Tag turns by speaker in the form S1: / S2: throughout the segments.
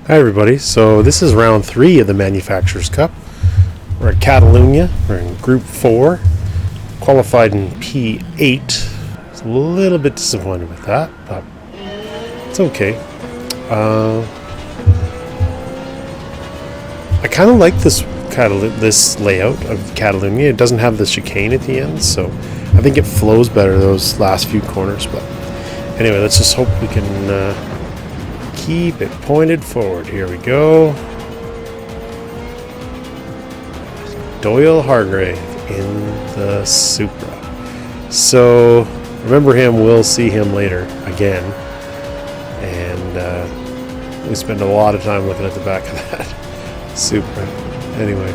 S1: Hi everybody, so this is round 3 of the Manufacturers Cup. We're at Catalunya, we're in Group 4, qualified in P8. I was a little bit disappointed with that, but it's okay. I kind of like this layout of Catalunya. It doesn't have the chicane at the end, so I think it flows better those last few corners. But anyway, let's just hope we can keep it pointed forward. Here we go. Doyle Hargrave in the Supra. So remember him, we'll see him later again. And we spend a lot of time looking at the back of that Supra. Anyway.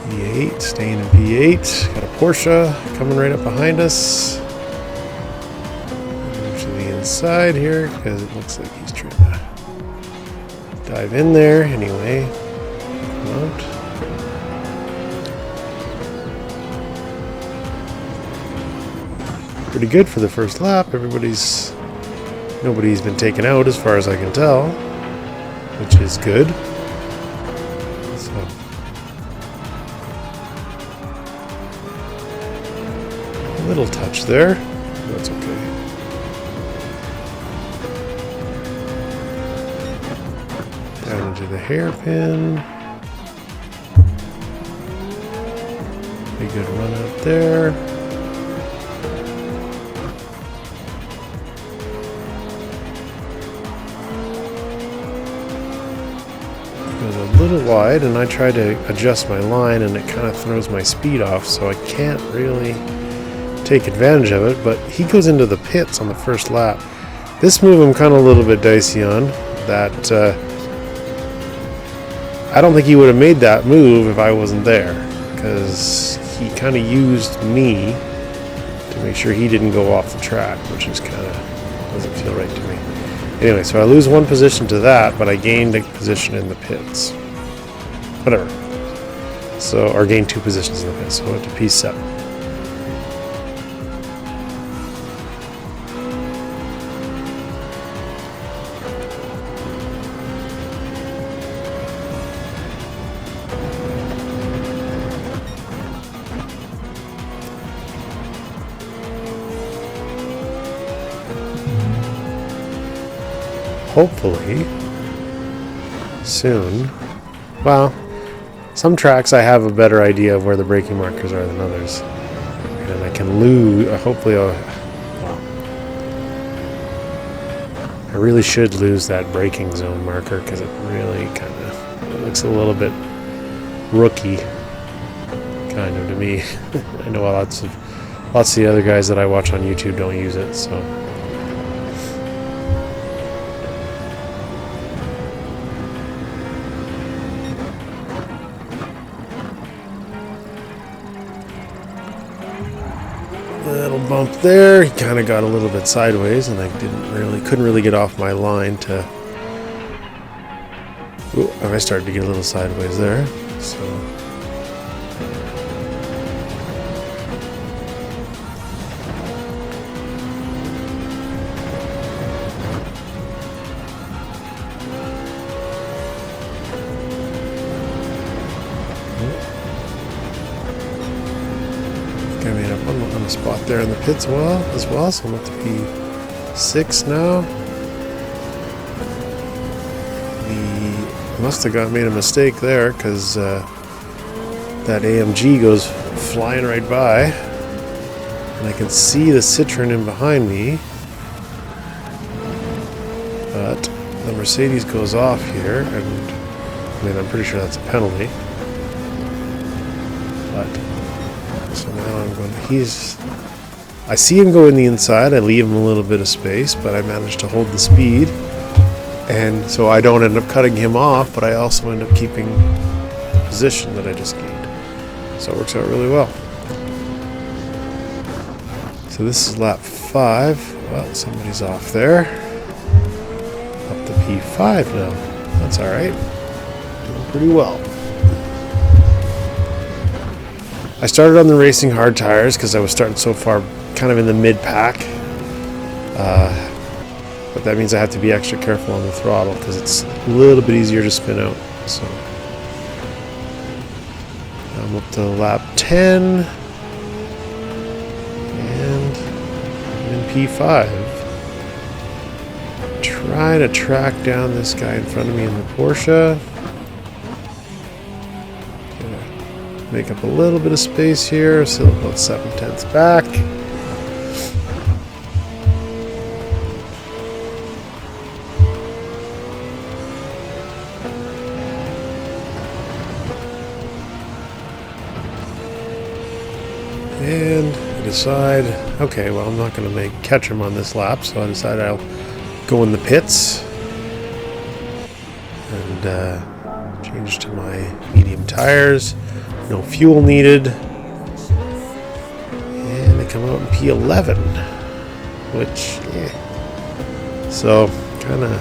S1: P8, staying in P8. Got a Porsche coming right up behind us. Side here because it looks like he's trying to dive in there anyway. Pretty good for the first lap. Nobody's been taken out as far as I can tell, which is good. So a little touch there. That's okay. Down into the hairpin. Pretty good run out there. Goes a little wide, and I try to adjust my line, and it kind of throws my speed off, so I can't really take advantage of it. But he goes into the pits on the first lap. This move I'm kind of a little bit dicey on. That I don't think he would have made that move if I wasn't there, because he kind of used me to make sure he didn't go off the track, which is kind of doesn't feel right to me. Anyway, so I lose one position to that, but I gained a position in the pits. Whatever. So, or gained 2 positions in the pits, so I went to P7. Hopefully soon. Well, some tracks I have a better idea of where the braking markers are than others, and I can lose. Hopefully, I really should lose that braking zone marker because it really kind of looks a little bit rookie, kind of to me. I know lots of the other guys that I watch on YouTube don't use it, so. Little bump there. He kind of got a little bit sideways, and I couldn't really get off my line to. Ooh, I started to get a little sideways there. So. I made up on the spot there in the pits as well, so I'm up to P6 now. Must have made a mistake there because that AMG goes flying right by, and I can see the Citroen in behind me, but the Mercedes goes off here, and I mean, I'm pretty sure that's a penalty. But so now I'm going. I see him go in the inside. I leave him a little bit of space, but I managed to hold the speed, and so I don't end up cutting him off. But I also end up keeping the position that I just gained. So it works out really well. So this is lap 5. Well, somebody's off there. Up to P5 now. That's all right. Doing pretty well. I started on the racing hard tires because I was starting so far kind of in the mid-pack. But that means I have to be extra careful on the throttle because it's a little bit easier to spin out. So I'm up to lap 10 and I'm in P5. Try to track down this guy in front of me in the Porsche. Gonna make up a little bit of space here, still about 7/10 back. And I decide, okay, well, I'm not going to catch him on this lap, so I decide I'll go in the pits and change to my medium tires. No fuel needed. And I come out in P11, which, yeah. So, kind of,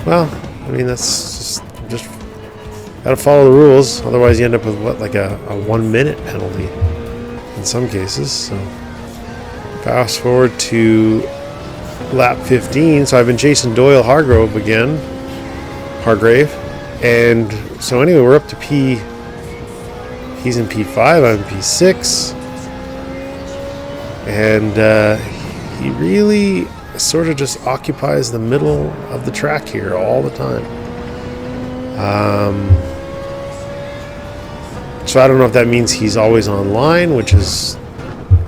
S1: well, I mean, that's just gotta follow the rules, otherwise you end up with what, like a 1 minute penalty in some cases. So fast forward to lap 15. So I've been chasing Doyle Hargrave, and so anyway, we're up to he's in P5, I'm in P6, and he really sort of just occupies the middle of the track here all the time. So I don't know if that means he's always online, which is,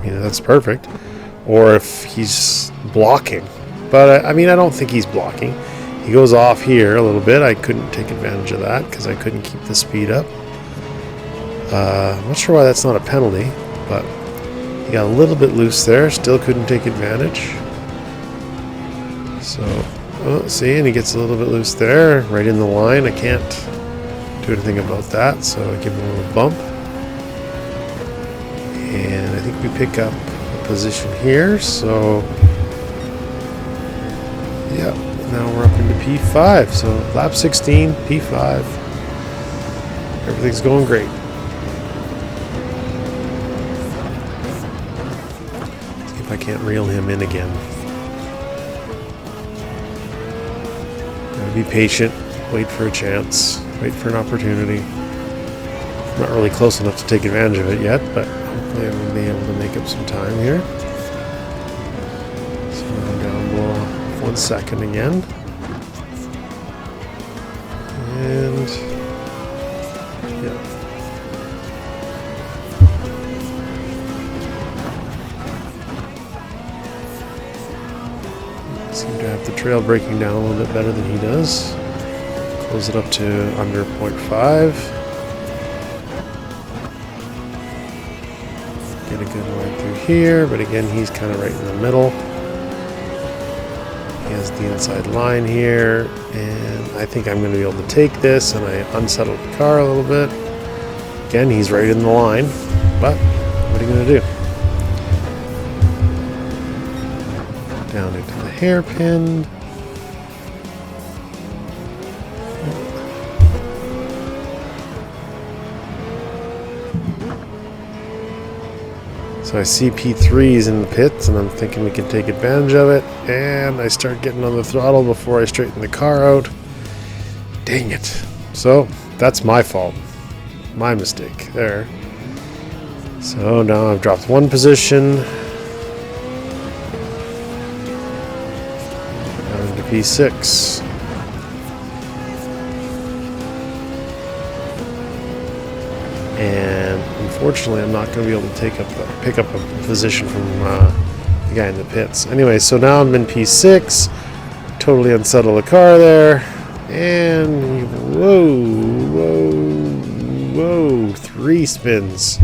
S1: that's perfect, or if he's blocking. But I mean, I don't think he's blocking. He goes off here a little bit. I couldn't take advantage of that because I couldn't keep the speed up. I'm not sure why that's not a penalty, but he got a little bit loose there. Still couldn't take advantage. So, see, and he gets a little bit loose there, right in the line. I can't do anything about that, so I give him a little bump. And I think we pick up a position here, so yeah, now we're up into P5. So lap 16, P5. Everything's going great. Let's see if I can't reel him in again. Gotta be patient, wait for a chance. Wait for an opportunity. I'm not really close enough to take advantage of it yet, but hopefully I'm going to be able to make up some time here. So I'm down below 1 second again. And yeah. Seem to have the trail breaking down a little bit better than he does. Close it up to under 0.5. Get a good line through here, but again, he's kind of right in the middle. He has the inside line here, and I think I'm going to be able to take this, and I unsettled the car a little bit. Again, he's right in the line, but what are you going to do? Down into the hairpin. So I see P3s in the pits, and I'm thinking we can take advantage of it, and I start getting on the throttle before I straighten the car out. Dang it. So that's my fault. My mistake there. So now I've dropped 1 position. Down into P6. And unfortunately, I'm not going to be able to pick up a position from the guy in the pits. Anyway, so now I'm in P6. Totally unsettle the car there. And whoa, 3 spins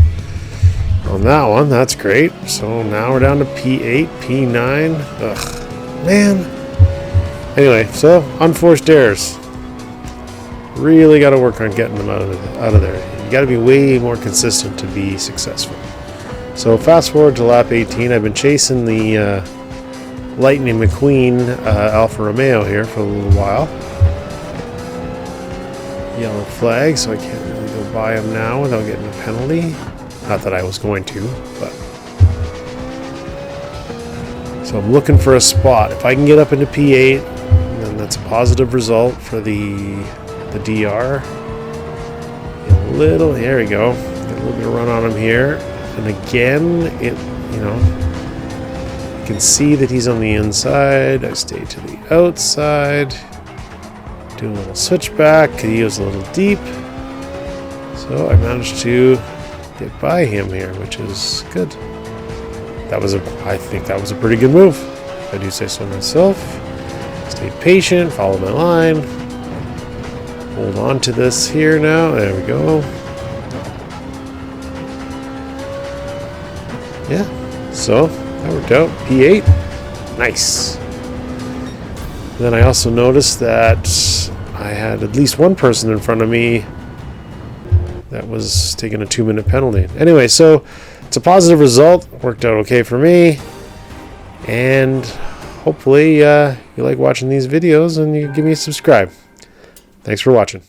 S1: on that one. That's great. So now we're down to P8, P9. Ugh, man. Anyway, so unforced errors. Really got to work on getting them out of there. You got to be way more consistent to be successful. So fast forward to lap 18. I've been chasing the Lightning McQueen Alfa Romeo here for a little while. Yellow flag, so I can't really go by him now without getting a penalty. Not that I was going to, but So I'm looking for a spot. If I can get up into P8, then that's a positive result for the DR. There we go. Get a little bit of run on him here. And again, you can see that he's on the inside. I stay to the outside. Do a little switchback. He was a little deep. So I managed to get by him here, which is good. I think that was a pretty good move, if I do say so myself. Stay patient, follow my line. Hold on to this here now. There we go. Yeah, so that worked out. P8. Nice. Then I also noticed that I had at least one person in front of me that was taking a 2-minute penalty. Anyway, so it's a positive result. Worked out okay for me. And hopefully you like watching these videos and you give me a subscribe. Thanks for watching.